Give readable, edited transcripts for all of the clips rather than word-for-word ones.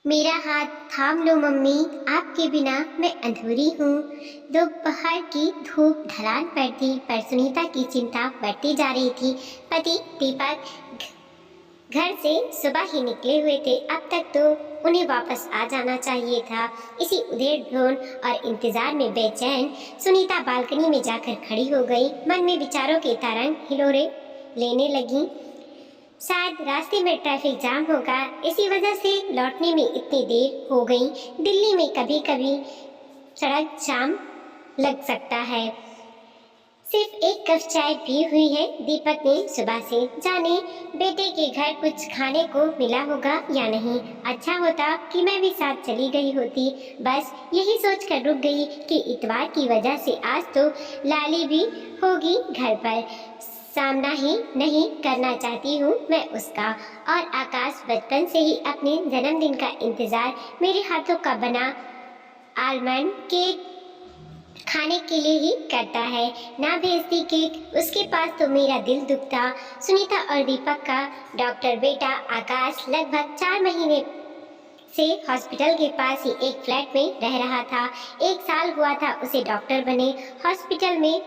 मेरा हाथ थाम लो मम्मी, आपके बिना मैं अधूरी हूँ। दोपहर की धूप ढलान पर थी, पर सुनीता की चिंता बढ़ती जा रही थी। पति दीपक घर से सुबह ही निकले हुए थे। अब तक तो उन्हें वापस आ जाना चाहिए था। इसी उधेड़-बुन और इंतजार में बेचैन सुनीता बालकनी में जाकर खड़ी हो गई। मन में विचारों के तरंग हिलोरे लेने लगी। शायद रास्ते में ट्रैफिक जाम होगा, इसी वजह से लौटने में इतनी देर हो गई। दिल्ली में कभी कभी सड़क जाम लग सकता है। सिर्फ एक कप चाय पी हुई है दीपक ने सुबह से। जाने बेटे के घर कुछ खाने को मिला होगा या नहीं। अच्छा होता कि मैं भी साथ चली गई होती। बस यही सोचकर रुक गई कि इतवार की वजह से आज तो लाली भी होगी घर पर। सामना ही नहीं करना चाहती हूँ मैं उसका। और आकाश बचपन से ही अपने जन्मदिन का इंतजार मेरे हाथों का बना आलमंड केक खाने के लिए ही करता है। ना भेजती केक उसके पास तो मेरा दिल दुखता। सुनीता और दीपक का डॉक्टर बेटा आकाश लगभग 4 महीने से हॉस्पिटल के पास ही एक फ्लैट में रह रहा था। 1 साल हुआ था उसे डॉक्टर बने। हॉस्पिटल में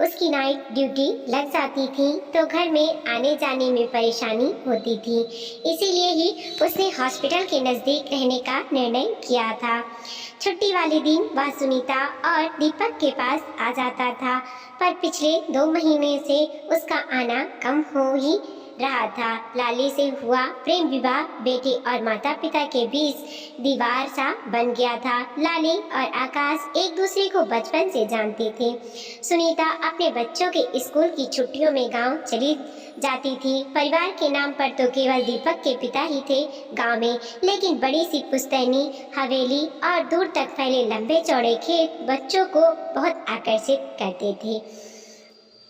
उसकी नाइट ड्यूटी लग जाती थी तो घर में आने जाने में परेशानी होती थी। इसीलिए ही उसने हॉस्पिटल के नज़दीक रहने का निर्णय किया था। छुट्टी वाले दिन वह सुनीता और दीपक के पास आ जाता था, पर पिछले 2 महीने से उसका आना कम हो ही रहा था। लाली से हुआ प्रेम विवाह बेटे और माता पिता के बीच दीवार सा बन गया था। लाली और आकाश एक दूसरे को बचपन से जानते थे। सुनीता अपने बच्चों के स्कूल की छुट्टियों में गांव चली जाती थी। परिवार के नाम पर तो केवल दीपक के पिता ही थे गांव में, लेकिन बड़ी सी पुश्तैनी हवेली और दूर तक फैले लंबे चौड़े खेत बच्चों को बहुत आकर्षित करते थे।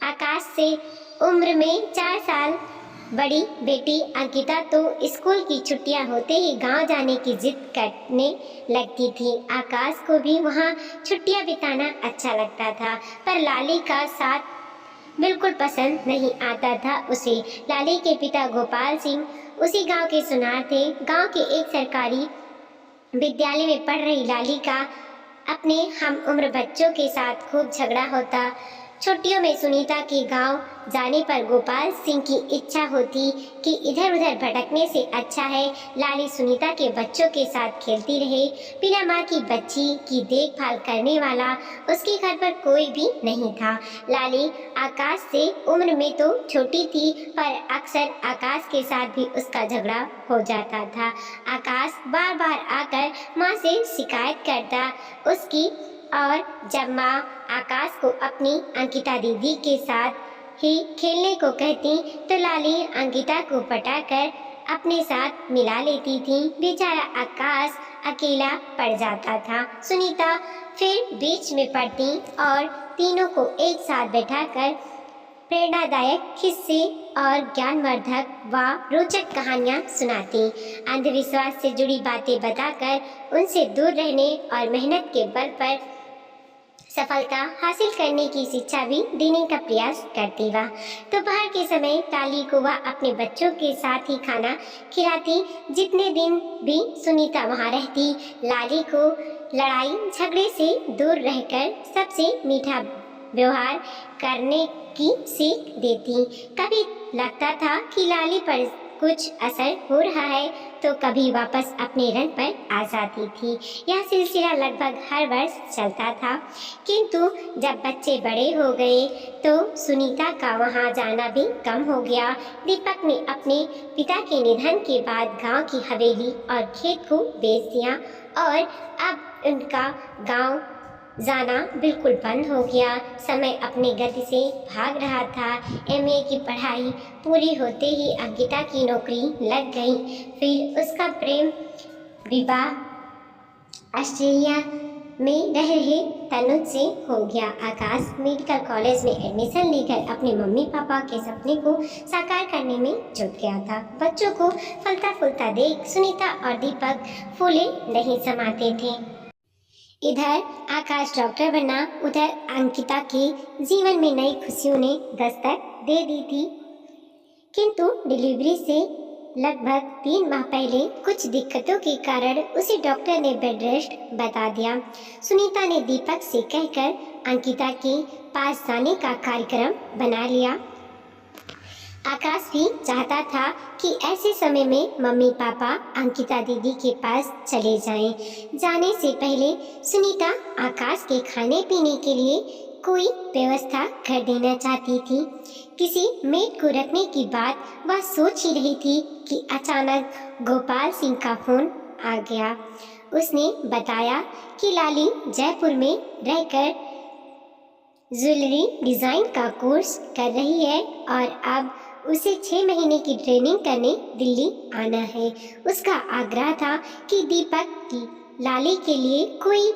आकाश से उम्र में 4 साल बड़ी बेटी अंकिता तो स्कूल की छुट्टियां होते ही गांव जाने की जिद करने लगती थी। आकाश को भी वहां छुट्टियां बिताना अच्छा लगता था, पर लाली का साथ बिल्कुल पसंद नहीं आता था उसे। लाली के पिता गोपाल सिंह उसी गांव के सुनार थे। गांव के एक सरकारी विद्यालय में पढ़ रही लाली का अपने हम उम्र बच्चों के साथ खूब झगड़ा होता। छुट्टियों में सुनीता के गांव जाने पर गोपाल सिंह की इच्छा होती कि इधर उधर भटकने से अच्छा है लाली सुनीता के बच्चों के साथ खेलती रहे। बिना माँ की बच्ची की देखभाल करने वाला उसके घर पर कोई भी नहीं था। लाली आकाश से उम्र में तो छोटी थी, पर अक्सर आकाश के साथ भी उसका झगड़ा हो जाता था। आकाश बार बार आकर माँ से शिकायत करता उसकी, और जब माँ आकाश को अपनी अंकिता दीदी के साथ ही खेलने को कहती तो लाली अंकिता को पटाकर अपने साथ मिला लेती थी। बेचारा आकाश अकेला पड़ जाता था। सुनीता फिर बीच में पड़ती और तीनों को एक साथ बैठाकर प्रेरणादायक किस्से और ज्ञानवर्धक व रोचक कहानियाँ सुनाती। अंधविश्वास से जुड़ी बातें बताकर उनसे दूर रहने और मेहनत के बल पर सफलता हासिल करने की शिक्षा भी देने का प्रयास करती। वह दोपहर के समय लाली को वह अपने बच्चों के साथ ही खाना खिलाती। जितने दिन भी सुनीता वहाँ रहती, लाली को लड़ाई झगड़े से दूर रहकर सबसे मीठा व्यवहार करने की सीख देती। कभी लगता था कि लाली पर कुछ असर हो रहा है तो कभी वापस अपने रंग पर आ जाती थी। यह सिलसिला लगभग हर वर्ष चलता था, किंतु जब बच्चे बड़े हो गए तो सुनीता का वहां जाना भी कम हो गया। दीपक ने अपने पिता के निधन के बाद गांव की हवेली और खेत को बेच दिया और अब उनका गांव जाना बिल्कुल बंद हो गया। समय अपनी गति से भाग रहा था। एमए की पढ़ाई पूरी होते ही अंकिता की नौकरी लग गई। फिर उसका प्रेम विवाह ऑस्ट्रेलिया में रह रहे तनुज से हो गया। आकाश मेडिकल कॉलेज में एडमिशन लेकर अपने मम्मी पापा के सपने को साकार करने में जुट गया था। बच्चों को फलता फूलता देख सुनीता और दीपक फूले नहीं समाते थे। इधर आकाश डॉक्टर बना, उधर अंकिता के जीवन में नई खुशियों ने दस्तक दे दी थी। किंतु डिलीवरी से लगभग 3 माह पहले कुछ दिक्कतों के कारण उसे डॉक्टर ने बेड रेस्ट बता दिया। सुनीता ने दीपक से कहकर अंकिता के पास जाने का कार्यक्रम बना लिया। आकाश भी चाहता था कि ऐसे समय में मम्मी पापा अंकिता दीदी के पास चले जाएं। जाने से पहले सुनीता आकाश के खाने पीने के लिए कोई व्यवस्था कर देना चाहती थी। किसी मेड को रखने की बात वह सोच ही रही थी कि अचानक गोपाल सिंह का फोन आ गया। उसने बताया कि लाली जयपुर में रहकर ज्वेलरी डिज़ाइन का कोर्स कर रही है और अब उसे 6 महीने की ट्रेनिंग करने दिल्ली आना है। उसका आग्रह था कि दीपक की लाली के लिए कोई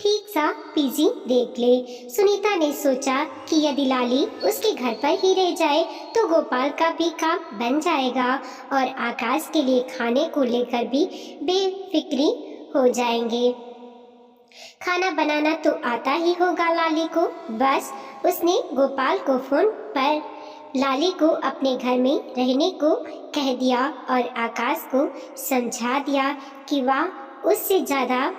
ठीक सा पीजी देख ले। सुनीता ने सोचा कि यदि लाली उसके घर पर ही रह जाए तो गोपाल का भी काम बन जाएगा और आकाश के लिए खाने को लेकर भी बेफिक्री हो जाएंगे। खाना बनाना तो आता ही होगा लाली को। बस उसने गोपाल को फोन पर लाली को अपने घर में रहने को कह दिया और आकाश को समझा दिया कि वह उससे ज़्यादा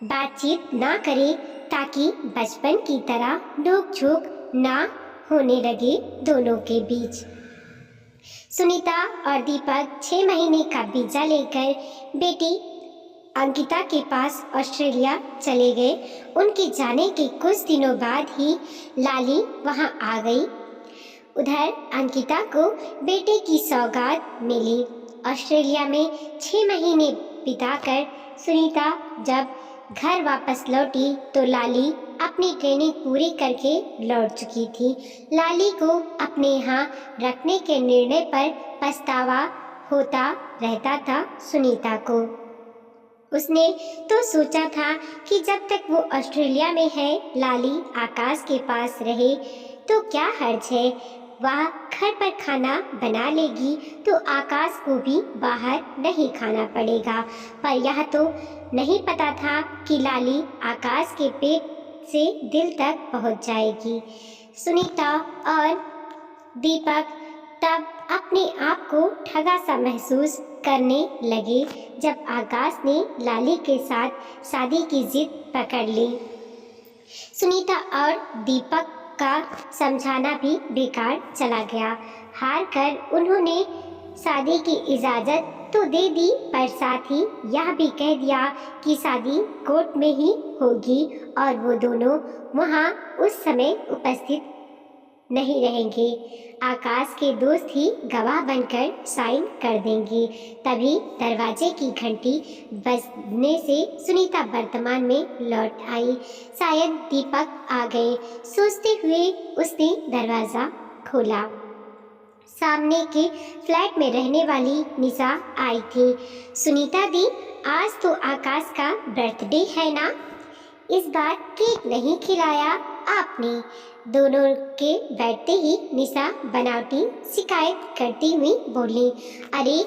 बातचीत ना करे ताकि बचपन की तरह नोक-झोंक ना होने लगे दोनों के बीच। सुनीता और दीपक 6 महीने का वीज़ा लेकर बेटी अंकिता के पास ऑस्ट्रेलिया चले गए। उनके जाने के कुछ दिनों बाद ही लाली वहां आ गई। उधर अंकिता को बेटे की सौगात मिली। ऑस्ट्रेलिया में 6 महीने बिताकर सुनीता जब घर वापस लौटी तो लाली अपनी ट्रेनिंग पूरी करके लौट चुकी थी। लाली को अपने यहाँ रखने के निर्णय पर पछतावा होता रहता था सुनीता को। उसने तो सोचा था कि जब तक वो ऑस्ट्रेलिया में है लाली आकाश के पास रहे तो क्या हर्ज है। वह घर पर खाना बना लेगी तो आकाश को भी बाहर नहीं खाना पड़ेगा। पर यह तो नहीं पता था कि लाली आकाश के पेट से दिल तक पहुंच जाएगी। सुनीता और दीपक तब अपने आप को ठगा सा महसूस करने लगे जब आकाश ने लाली के साथ शादी की जिद पकड़ ली। सुनीता और दीपक का समझाना भी बेकार चला गया। हार कर उन्होंने शादी की इजाज़त तो दे दी पर साथ ही यह भी कह दिया कि शादी कोर्ट में ही होगी और वो दोनों वहाँ उस समय उपस्थित नहीं रहेंगे। आकाश के दोस्त ही गवाह बनकर साइन कर देंगे। तभी दरवाजे की घंटी बजने से सुनीता वर्तमान में लौट आई। शायद दीपक आ गए सोचते हुए उसने दरवाज़ा खोला। सामने के फ्लैट में रहने वाली निशा आई थी। सुनीता दी, आज तो आकाश का बर्थडे है ना? इस बार केक नहीं खिलाया आपने। दोनों के बैठते ही निशा बनावटी शिकायत करती हुई बोली। अरे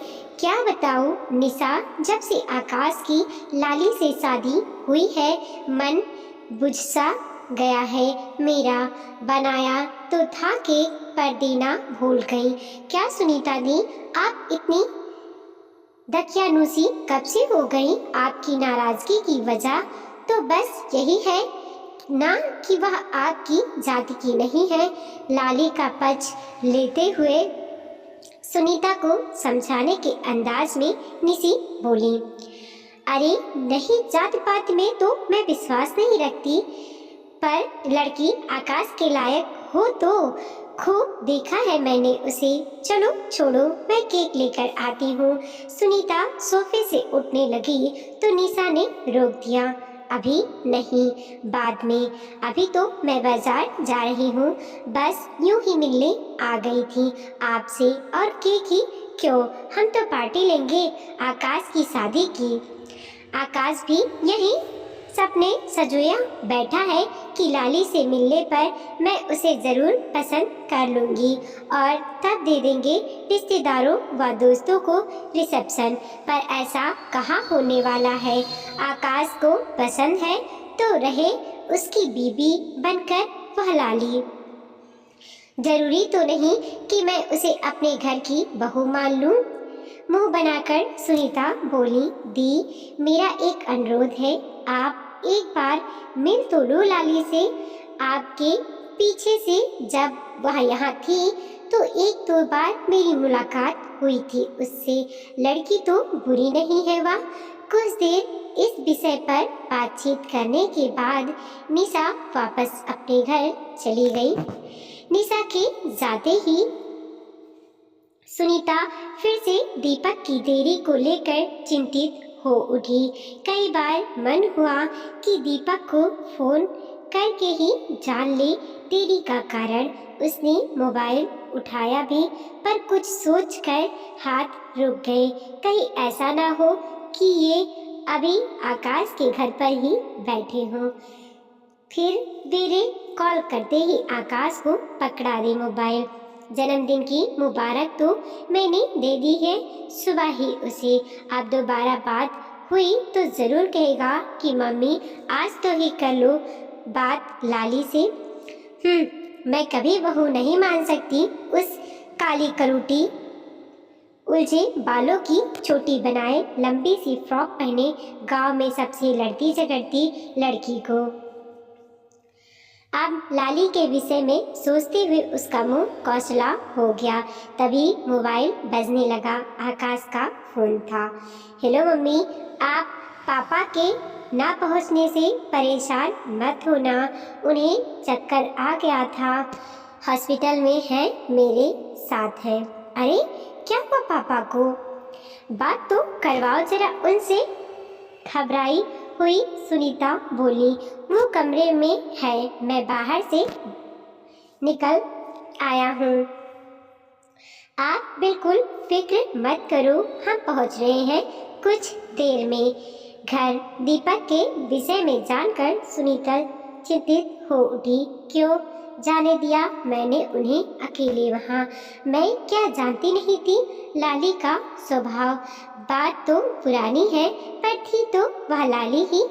क्या बताऊं निशा, जब से आकाश की लाली से शादी हुई है मन बुझ-सा गया है मेरा। बनाया तो था केक पर देना भूल गई। क्या सुनीता दी, आप इतनी दकियानूसी कब से हो गई? आपकी नाराज़गी की वजह तो बस यही है ना कि वह आपकी जाति की नहीं है। लाली का पक्ष लेते हुए सुनीता को समझाने के अंदाज में निशी बोली। अरे नहीं, जात पात में तो मैं विश्वास नहीं रखती, पर लड़की आकाश के लायक हो तो खूब देखा है मैंने उसे। चलो छोड़ो, मैं केक लेकर आती हूँ। सुनीता सोफे से उठने लगी तो निशा ने रोक दिया। अभी नहीं, बाद में। अभी तो मैं बाजार जा रही हूँ, बस यूं ही मिलने आ गई थी आपसे। और केक ही क्यों, हम तो पार्टी लेंगे आकाश की शादी की। आकाश भी यही सपने सजोया बैठा है कि लाली से मिलने पर मैं उसे ज़रूर पसंद कर लूँगी और तब दे देंगे रिश्तेदारों व दोस्तों को रिसेप्शन। पर ऐसा कहाँ होने वाला है। आकाश को पसंद है तो रहे उसकी बीबी बनकर वह लाली। ज़रूरी तो नहीं कि मैं उसे अपने घर की बहू मान लूँ। मुंह बनाकर सुनीता बोली, दी मेरा एक अनुरोध है, आप एक बार मिल तो लो लाली से। आपके पीछे से जब वह यहाँ थी तो एक दो बार मेरी मुलाकात हुई थी उससे। लड़की तो बुरी नहीं है वह। कुछ देर इस विषय पर बातचीत करने के बाद निशा वापस अपने घर चली गई। निशा के जाते ही सुनीता फिर से दीपक की देरी को लेकर चिंतित हो उठी। कई बार मन हुआ कि दीपक को फोन करके ही जान ले देरी का कारण। उसने मोबाइल उठाया भी, पर कुछ सोचकर हाथ रुक गए। कहीं ऐसा ना हो कि ये अभी आकाश के घर पर ही बैठे हों। फिर मेरे कॉल करते ही आकाश को पकड़ा दे मोबाइल। जन्मदिन की मुबारक तो मैंने दे दी है सुबह ही उसे। अब दोबारा बात हुई तो ज़रूर कहेगा कि मम्मी आज तो ही कर लो बात लाली से। मैं कभी बहू नहीं मान सकती उस काली कलूटी उलझे बालों की चोटी बनाए, लंबी सी फ्रॉक पहने गांव में सबसे लड़ती झगड़ती लड़की को। अब लाली के विषय में सोचते हुए उसका मुंह कौशला हो गया। तभी मोबाइल बजने लगा। आकाश का फोन था। हेलो मम्मी, आप पापा के ना पहुंचने से परेशान मत होना, उन्हें चक्कर आ गया था, हॉस्पिटल में है, मेरे साथ है। अरे क्या हुआ पापा को? बात तो करवाओ जरा उनसे। घबराई हुई सुनीता बोली, वो कमरे में है, मैं बाहर से निकल आया हूँ। आप बिल्कुल फिक्र मत करो, हम पहुँच रहे हैं कुछ देर में। घर दीपक के विषय में जानकर सुनीता चिंतित हो उठी। क्यों जाने दिया मैंने उन्हें अकेले वहाँ? मैं क्या जानती नहीं थी लाली का स्वभाव। बात तो पुरानी है, पर थी तो वह लाली ही।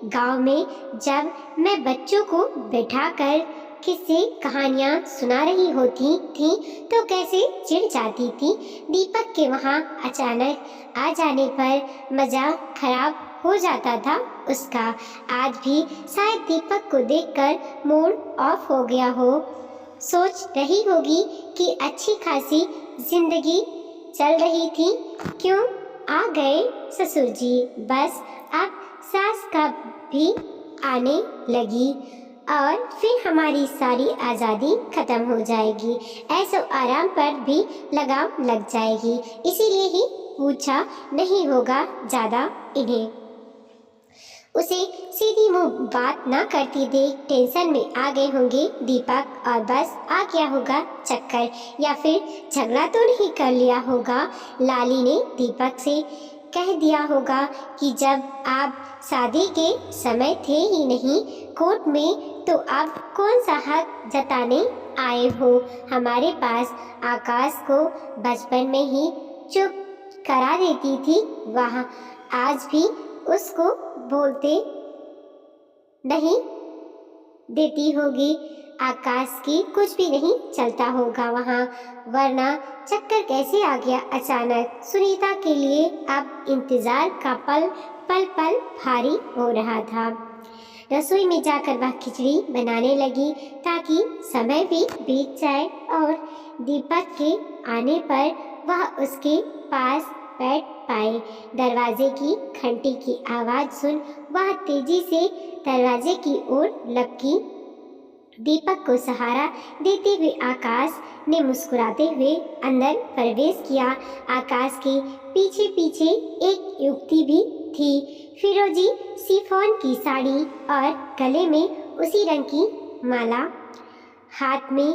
गांव में जब मैं बच्चों को बैठाकर किस्से कहानियाँ सुना रही होती थी तो कैसे चिढ़ जाती थी। दीपक के वहाँ अचानक आ जाने पर मज़ा खराब हो जाता था उसका। आज भी शायद दीपक को देखकर मूड ऑफ हो गया हो। सोच रही होगी कि अच्छी खासी जिंदगी चल रही थी, क्यों आ गए ससुर जी। बस अब सास का भी आने लगी और फिर हमारी सारी आज़ादी खत्म हो जाएगी। ऐसो आराम पर भी लगाम लग जाएगी। इसीलिए ही पूछा नहीं होगा ज़्यादा इन्हें। उसे सीधी मुंह बात ना करती देख टेंशन में आ गए होंगे दीपक, और बस आ गया होगा चक्कर, या फिर झगड़ा तो नहीं कर लिया होगा लाली ने दीपक से। कह दिया होगा कि जब आप शादी के समय थे ही नहीं कोर्ट में, तो अब कौन सा हक जताने आए हो हमारे पास। आकाश को बचपन में ही चुप करा देती थी वह, आज भी उसको बोलते नहीं देती होगी। आकाश की कुछ भी नहीं चलता होगा वहाँ, वरना चक्कर कैसे आ गया अचानक। सुनीता के लिए अब इंतजार का पल पल भारी हो रहा था। रसोई में जाकर वह खिचड़ी बनाने लगी ताकि समय भी बीत जाए और दीपक के आने पर वह उसके पास बैठ पाए। दरवाजे की घंटी की आवाज़ सुन वह तेजी से दरवाजे की ओर लपकी। दीपक को सहारा देते हुए आकाश ने मुस्कुराते हुए अंदर प्रवेश किया। आकाश के पीछे पीछे एक युवती भी थी। फिरोजी शिफॉन की साड़ी और गले में उसी रंग की माला, हाथ में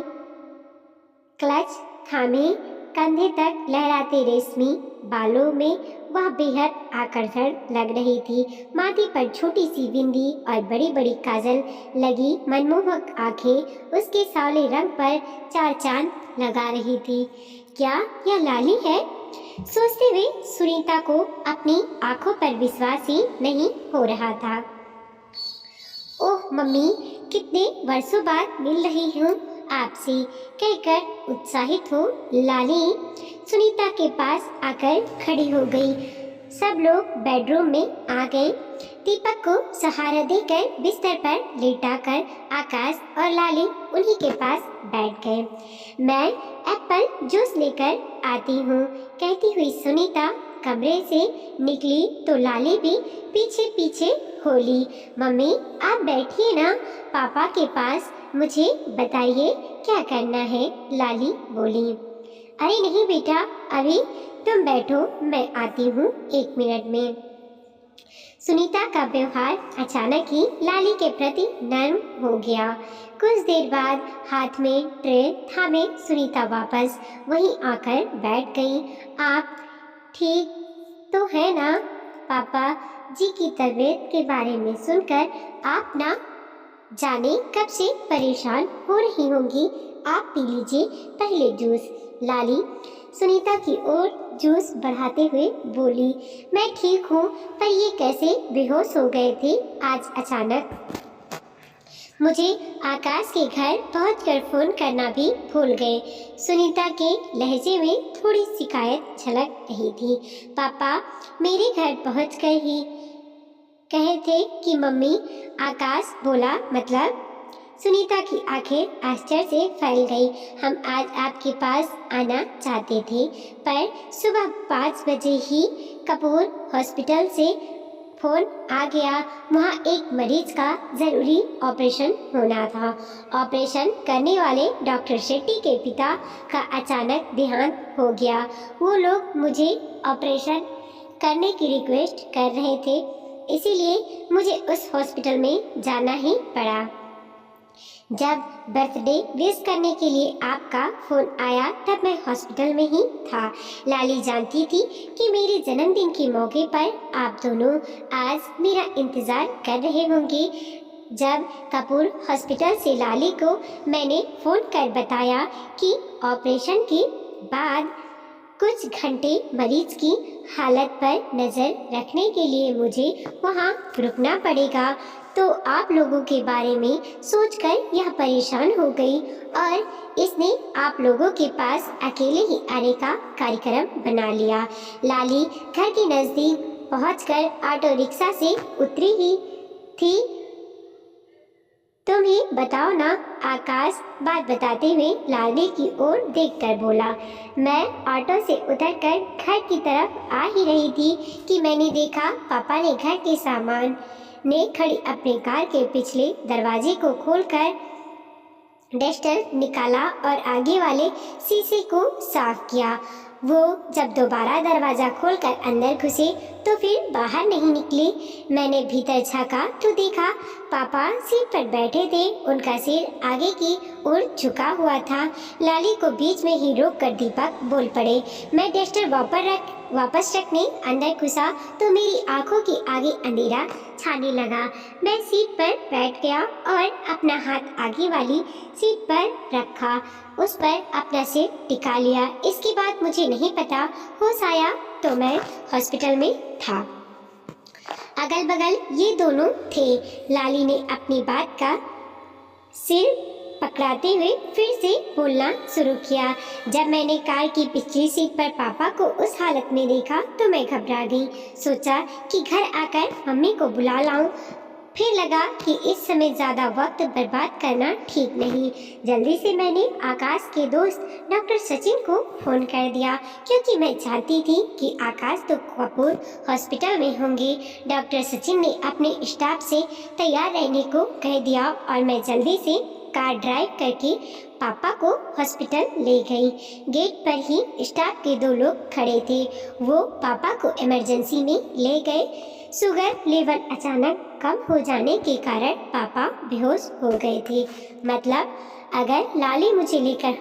क्लच थामे, कंधे तक लहराते रेशमी बालों में वह बेहद आकर्षण लग रही थी। माथे पर छोटी सी बिंदी और बड़ी बड़ी काजल लगी मनमोहक आंखें उसके सावले रंग पर चार चांद लगा रही थी। क्या यह लाली है? सोचते हुए सुनीता को अपनी आंखों पर विश्वास ही नहीं हो रहा था। ओह मम्मी, कितने वर्षों बाद मिल रही हूँ आपसे, कहकर उत्साहित हो लाली सुनीता के पास आकर खड़ी हो गई। सब लोग बेडरूम में आ गए। दीपक को सहारा देकर बिस्तर पर लेटाकर आकाश और लाली उन्हीं के पास बैठ गए। मैं एप्पल जूस लेकर आती हूँ, कहती हुई सुनीता कमरे से निकली तो लाली भी पीछे पीछे हो ली। मम्मी आप बैठिए ना पापा के पास, मुझे बताइए क्या करना है, लाली बोली। अरे नहीं बेटा, अभी तुम बैठो, मैं आती हूँ 1 मिनट में। सुनीता का व्यवहार अचानक ही लाली के प्रति नर्म हो गया। कुछ देर बाद हाथ में ट्रे थामे सुनीता वापस वहीं आकर बैठ गई। आप ठीक तो है ना? पापा जी की तबीयत के बारे में सुनकर आप ना जाने कब से परेशान हो रही होंगी। आप पी लीजिए पहले जूस, लाली सुनीता की ओर जूस बढ़ाते हुए बोली। मैं ठीक हूँ, पर ये कैसे बेहोश हो गए थे आज अचानक? मुझे आकाश के घर पहुंचकर फोन करना भी भूल गए। सुनीता के लहजे में थोड़ी शिकायत झलक रही थी। पापा मेरे घर पहुंचकर ही कहे थे कि मम्मी, आकाश बोला मतलब? सुनीता की आंखें आश्चर्य से फैल गई। हम आज आपके पास आना चाहते थे, पर सुबह 5 बजे ही कपूर हॉस्पिटल से फोन आ गया। वहाँ एक मरीज का ज़रूरी ऑपरेशन होना था। ऑपरेशन करने वाले डॉक्टर शेट्टी के पिता का अचानक देहांत हो गया। वो लोग मुझे ऑपरेशन करने की रिक्वेस्ट कर रहे थे, इसीलिए मुझे उस हॉस्पिटल में जाना ही पड़ा। जब बर्थडे विश करने के लिए आपका फ़ोन आया तब मैं हॉस्पिटल में ही था। लाली जानती थी कि मेरे जन्मदिन के मौके पर आप दोनों आज मेरा इंतज़ार कर रहे होंगे। जब कपूर हॉस्पिटल से लाली को मैंने फ़ोन कर बताया कि ऑपरेशन के बाद कुछ घंटे मरीज की हालत पर नज़र रखने के लिए मुझे वहाँ रुकना पड़ेगा, तो आप लोगों के बारे में सोचकर यह परेशान हो गई और इसने आप लोगों के पास अकेले ही आने का कार्यक्रम बना लिया। लाली घर के नज़दीक पहुंचकर ऑटो रिक्शा से उतरी ही थी। तुम ही बताओ ना, आकाश बात बताते हुए लाली की ओर देखकर बोला। मैं ऑटो से उतरकर घर की तरफ आ ही रही थी कि मैंने देखा पापा ने घर के सामान ने खड़ी अपने कार के पिछले दरवाजे को खोलकर डस्टर निकाला और आगे वाले शीशे को साफ किया। वो जब दोबारा दरवाज़ा खोलकर अंदर घुसे तो फिर बाहर नहीं निकले। मैंने भीतर झांका तो देखा पापा सीट पर बैठे थे, उनका सिर आगे की ओर झुका हुआ था। लाली को बीच में ही रोककर दीपक बोल पड़े। मैं डस्टर वापस रखने अंदर घुसा तो मेरी आंखों के आगे अंधेरा छाने लगा। मैं सीट पर बैठ गया और अपना हाथ आगे वाली सीट पर रखा, उस पर अपना सिर टिका लिया। इसके बाद मुझे नहीं पता, होश आया तो मैं हॉस्पिटल में था। अगल बगल ये दोनों थे। लाली ने अपनी बात का सिर पकड़ाते हुए फिर से बोलना शुरू किया। जब मैंने कार की पिछली सीट पर पापा को उस हालत में देखा तो मैं घबरा गई। सोचा कि घर आकर मम्मी को बुला लाऊं, फिर लगा कि इस समय ज़्यादा वक्त बर्बाद करना ठीक नहीं। जल्दी से मैंने आकाश के दोस्त डॉक्टर सचिन को फ़ोन कर दिया, क्योंकि मैं जानती थी कि आकाश तो कपूर हॉस्पिटल में होंगे। डॉक्टर सचिन ने अपने स्टाफ से तैयार रहने को कह दिया और मैं जल्दी से कार ड्राइव करके पापा को हॉस्पिटल ले गई। गेट पर ही स्टाफ के 2 लोग खड़े थे। वो पापा को इमरजेंसी में ले गए। शुगर लेवल अचानक कम हो जाने के कारण पापा बेहोश हो गए थे। मतलब अगर लाली मुझे लेकर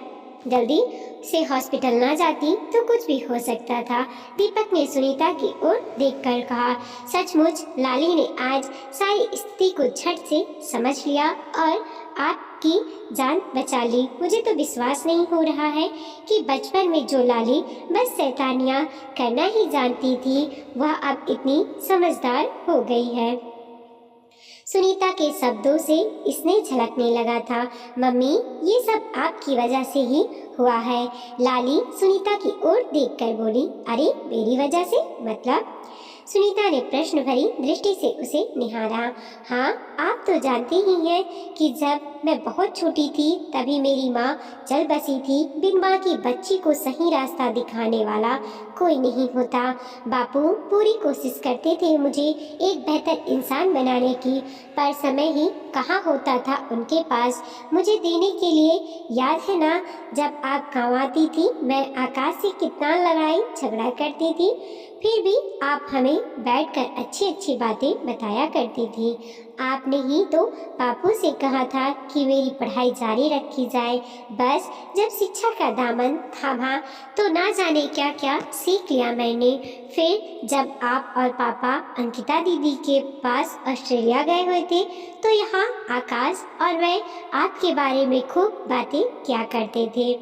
जल्दी से हॉस्पिटल ना जाती तो कुछ भी हो सकता था। दीपक ने सुनीता की ओर देखकर कहा। सचमुच लाली ने आज सारी स्थिति को झट से समझ लिया और आपकी जान बचा ली। मुझे तो विश्वास नहीं हो रहा है कि बचपन में जो लाली बस शैतानियाँ करना ही जानती थी, वह अब इतनी समझदार हो गई है। सुनीता के शब्दों से स्नेह झलकने लगा था। मम्मी, ये सब आपकी वजह से ही हुआ है। लाली सुनीता की ओर देखकर बोली। अरे, मेरी वजह से मतलब? सुनीता ने प्रश्न भरी दृष्टि से उसे निहारा। हाँ, आप तो जानते ही हैं कि जब मैं बहुत छोटी थी तभी मेरी माँ चल बसी थी। बिन माँ की बच्ची को सही रास्ता दिखाने वाला कोई नहीं होता। बापू पूरी कोशिश करते थे मुझे एक बेहतर इंसान बनाने की, पर समय ही कहाँ होता था उनके पास मुझे देने के लिए। याद है ना, जब आप गाँव आती थी मैं आकाश से कितना लड़ाई झगड़ा करती थी, फिर भी आप हमें बैठकर अच्छी अच्छी बातें बताया करती थी। आपने ही तो बापू से कहा था कि मेरी पढ़ाई जारी रखी जाए। बस जब शिक्षा का दामन थामा तो ना जाने क्या क्या सीख लिया मैंने। फिर जब आप और पापा अंकिता दीदी के पास ऑस्ट्रेलिया गए हुए थे तो यहाँ आकाश और मैं आपके बारे में खूब बातें किया करते थे।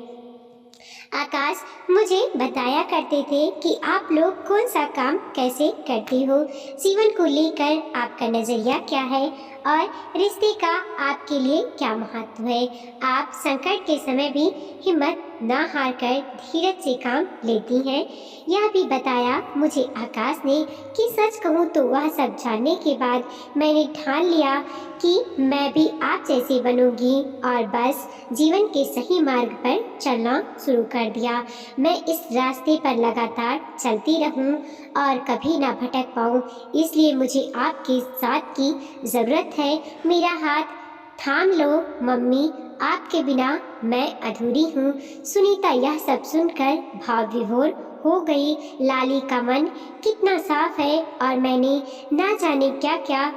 आकाश मुझे बताया करते थे कि आप लोग कौन सा काम कैसे करते हो, जीवन को लेकर आपका नजरिया क्या है और रिश्ते का आपके लिए क्या महत्व है। आप संकट के समय भी हिम्मत ना हार कर धीरज से काम लेती हैं। यह भी बताया मुझे आकाश ने कि सच कहूँ तो वह सब जानने के बाद मैंने ठान लिया कि मैं भी आप जैसे बनूंगी और बस जीवन के सही मार्ग पर चलना शुरू कर दिया। मैं इस रास्ते पर लगातार चलती रहूं और कभी ना भटक पाऊं, इसलिए मुझे आपके साथ की ज़रूरत है। मेरा हाथ थाम लो मम्मी, आपके बिना मैं अधूरी हूँ। सुनीता यह सब सुनकर भाव विभोर हो गई। लाली का मन कितना साफ है और मैंने ना जाने क्या क्या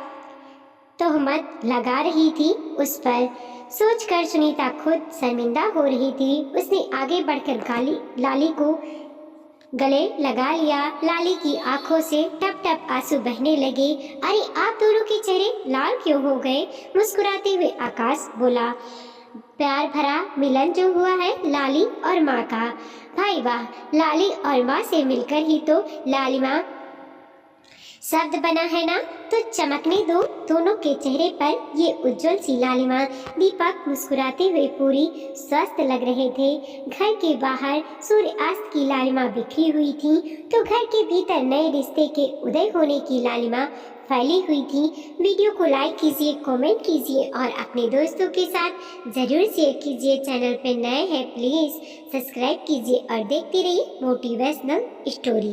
तोहमत लगा रही थी उस पर। सोचकर सुनीता खुद शर्मिंदा हो रही थी। उसने आगे बढ़कर लाली को गले लगा लिया। लाली की आंखों से टप टप आंसू बहने लगे। अरे, आप दोनों के चेहरे लाल क्यों हो गए? मुस्कुराते हुए आकाश बोला। प्यार भरा मिलन जो हुआ है लाली और माँ का। भाई वाह, लाली और माँ से मिलकर ही तो लालिमा शब्द बना है ना, तो चमकने दो दोनों के चेहरे पर ये उज्जवल सी लालिमा। दीपक मुस्कुराते हुए पूरी स्वस्थ लग रहे थे। घर के बाहर सूर्यास्त की लालिमा बिखरी हुई थी तो घर के भीतर नए रिश्ते के उदय होने की लालिमा फैली हुई थी। वीडियो को लाइक कीजिए, कमेंट कीजिए और अपने दोस्तों के साथ ज़रूर शेयर कीजिए। चैनल पर नए हैं प्लीज़ सब्सक्राइब कीजिए और देखते रहिए मोटिवेशनल स्टोरी।